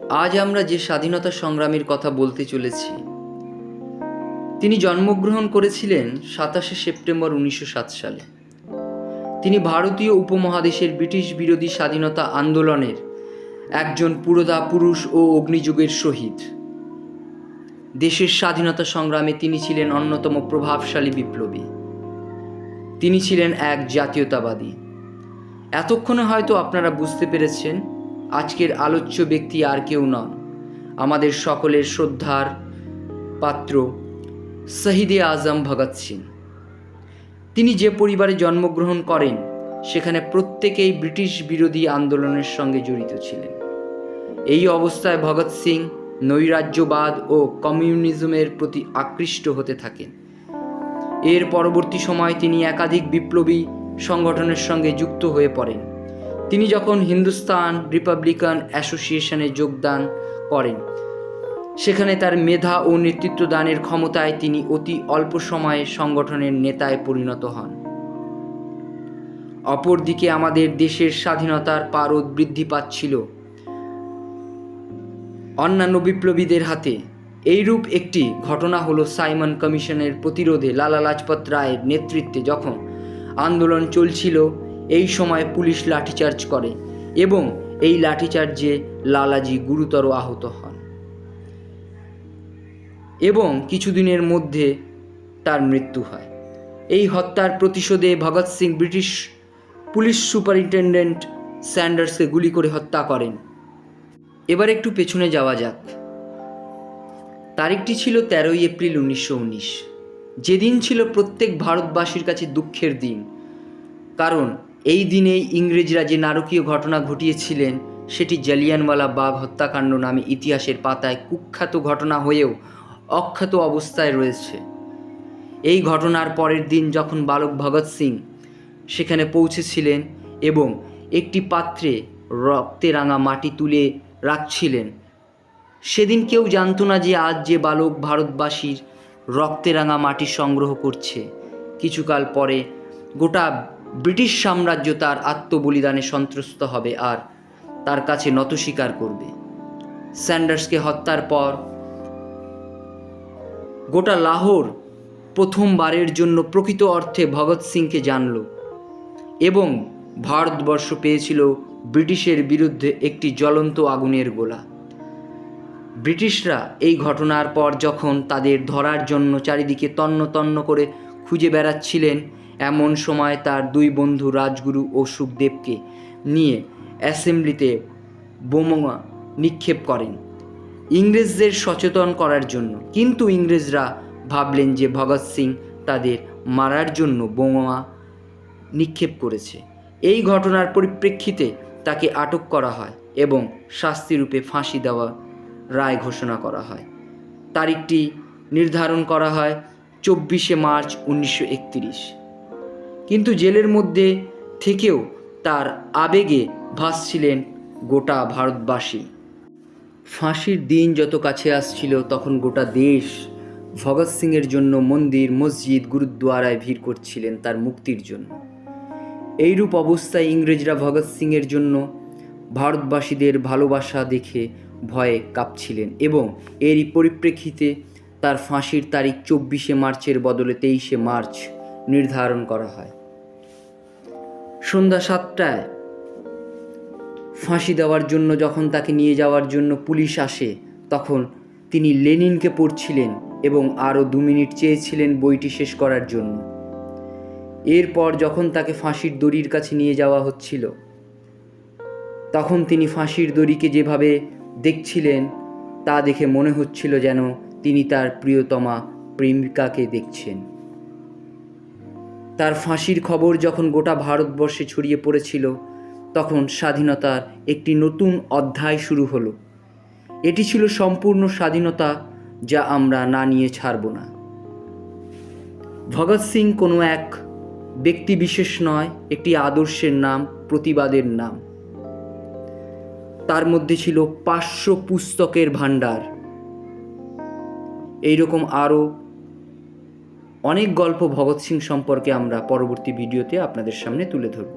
আজ আমরা যে স্বাধীনতা সংগ্রামীর কথা বলতে চলেছি, তিনি জন্মগ্রহণ করেছিলেন 27শে সেপ্টেম্বর 1907 সালে। তিনি ভারতীয় উপমহাদেশের ব্রিটিশ বিরোধী স্বাধীনতা আন্দোলনের একজন পুরোধা পুরুষ ও অগ্নিযুগের শহীদ। দেশের স্বাধীনতা সংগ্রামে তিনি ছিলেন অন্যতম প্রভাবশালী বিপ্লবী। তিনি ছিলেন এক জাতীয়তাবাদী। এতক্ষণে হয়তো আপনারা বুঝতে পেরেছেন, আজকের আলোচ্য ব্যক্তি আর কেউ নন, আমাদের সকলের শ্রদ্ধার পাত্র শহীদে আজম ভগৎ সিং। তিনি যে পরিবারে জন্মগ্রহণ করেন, সেখানে প্রত্যেকেই ব্রিটিশ বিরোধী আন্দোলনের সঙ্গে জড়িত ছিলেন। এই অবস্থায় ভগৎ সিং নৈরাজ্যবাদ ও কমিউনিজমের প্রতি আকৃষ্ট হতে থাকেন। এর পরবর্তী সময় তিনি একাধিক বিপ্লবী সংগঠনের সঙ্গে যুক্ত হয়ে পড়েন। তিনি যখন হিন্দুস্তান রিপাবলিকান অ্যাসোসিয়েশনে যোগদান করেন, সেখানে তার মেধা ও নেতৃত্ব দানের ক্ষমতায় তিনি অতি অল্প সময়ে সংগঠনের নেতায় পরিণত হন। অপরদিকে আমাদের দেশের স্বাধীনতার পারদ বৃদ্ধি পাচ্ছিল অন্যান্য বিপ্লবীদের হাতে। এইরূপ একটি ঘটনা হলো সাইমন কমিশনের প্রতিরোধে লালা লাজপত রায়ের নেতৃত্বে যখন আন্দোলন চলছিল, এই সময় পুলিশ লাঠিচার্জ করে এবং এই লাঠিচার্জে লালাজি গুরুতর আহত হন এবং কিছুদিনের মধ্যে তার মৃত্যু হয়। এই হত্যার প্রতিশোধে Bhagat Singh British police superintendent স্যান্ডার্সকে গুলি করে হত্যা করেন। এবার একটু পেছনে যাওয়া যাক। তারিখটি ছিল 13ই এপ্রিল 1919, যেদিন ছিল প্রত্যেক ভারতবাসীর কাছে দুঃখের দিন। কারণ এই দিনেই ইংরেজরা যে নারকীয় ঘটনা ঘটিয়েছিলেন, সেটি জালিয়ানওয়ালা বাগ হত্যাকাণ্ড নামে ইতিহাসের পাতায় কুখ্যাত ঘটনা হয়েও অখ্যাত অবস্থায় রয়েছে। এই ঘটনার পরের দিন যখন বালক ভগৎ সিং সেখানে পৌঁছেছিলেন এবং একটি পাত্রে রক্তে রাঙা মাটি তুলে রাখছিলেন, সেদিন কেউ জানতো না যে আজ যে বালক ভারতবাসীর রক্তে রাঙা মাটি সংগ্রহ করছে, কিছুকাল পরে গোটা ব্রিটিশ সাম্রাজ্য তার আত্মবলিদানে সন্ত্রস্ত হবে আর তার কাছে নত স্বীকার করবে। স্যান্ডার্সকে হত্যার পর গোটা লাহোর প্রথমবারের জন্য প্রকৃত অর্থে ভগৎ সিংকে জানল এবং ভারতবর্ষ পেয়েছিল ব্রিটিশের বিরুদ্ধে একটি জ্বলন্ত আগুনের গোলা। ব্রিটিশরা এই ঘটনার পর যখন তাদের ধরার জন্য চারিদিকে তন্ন তন্ন করে খুঁজে বেড়াচ্ছিলেন, এমন সময় তার দুই বন্ধু রাজগুরু ও সুখদেবকে নিয়ে অ্যাসেম্বলিতে বোমা নিক্ষেপ করেন ইংরেজদের সচেতন করার জন্য। কিন্তু ইংরেজরা ভাবলেন যে ভগৎ সিং তাদের মারার জন্য বোমা নিক্ষেপ করেছে। এই ঘটনার পরিপ্রেক্ষিতে তাকে আটক করা হয় এবং শাস্তিরূপে ফাঁসি দেওয়া রায় ঘোষণা করা হয়। তারিখটি নির্ধারণ করা হয় 24শে মার্চ 1931। কিন্তু জেলের মধ্যে থেকেও তার আবেগে ভাসছিলেন গোটা ভারতবাসী। ফাঁসির দিন যত কাছে আসছিল, তখন গোটা দেশ ভগৎ সিংয়ের জন্য মন্দির, মসজিদ, গুরুদ্বারায় ভিড় করছিলেন তার মুক্তির জন্য। এইরূপ অবস্থায় ইংরেজরা ভগৎ সিংয়ের জন্য ভারতবাসীদের ভালোবাসা দেখে ভয়ে কাঁপছিলেন এবং এরই পরিপ্রেক্ষিতে তার ফাঁসির তারিখ 24শে মার্চের বদলে 23শে মার্চ নির্ধারণ করা হয়। সন্ধ্যা 7টায় ফাঁসি দেওয়ার জন্য যখন তাকে নিয়ে যাওয়ার জন্য পুলিশ আসে, তখন তিনি লেনিনকে পড়ছিলেন এবং আরও 2 মিনিট চেয়েছিলেন বইটি শেষ করার জন্য। এরপর যখন তাকে ফাঁসির দড়ির কাছে নিয়ে যাওয়া হচ্ছিল, তখন তিনি ফাঁসির দড়িকে যেভাবে দেখছিলেন, তা দেখে মনে হচ্ছিল যেন তিনি তার প্রিয়তমা প্রেমিকাকে দেখছেন। তার ফাঁসির খবর যখন গোটা ভারতবর্ষে ছড়িয়ে পড়েছিল, তখন স্বাধীনতার একটি নতুন অধ্যায় শুরু হলো। এটি ছিল সম্পূর্ণ স্বাধীনতা, যা আমরা না নিয়ে ছাড়ব না। ভগৎ সিং কোনো এক ব্যক্তি বিশেষ নয়, একটি আদর্শের নাম, প্রতিবাদের নাম। তার মধ্যে ছিল 500 পুস্তকের ভাণ্ডার। এইরকম আরও অনেক গল্প ভগৎ সিং সম্পর্কে আমরা পরবর্তী ভিডিওতে আপনাদের সামনে তুলে ধরব।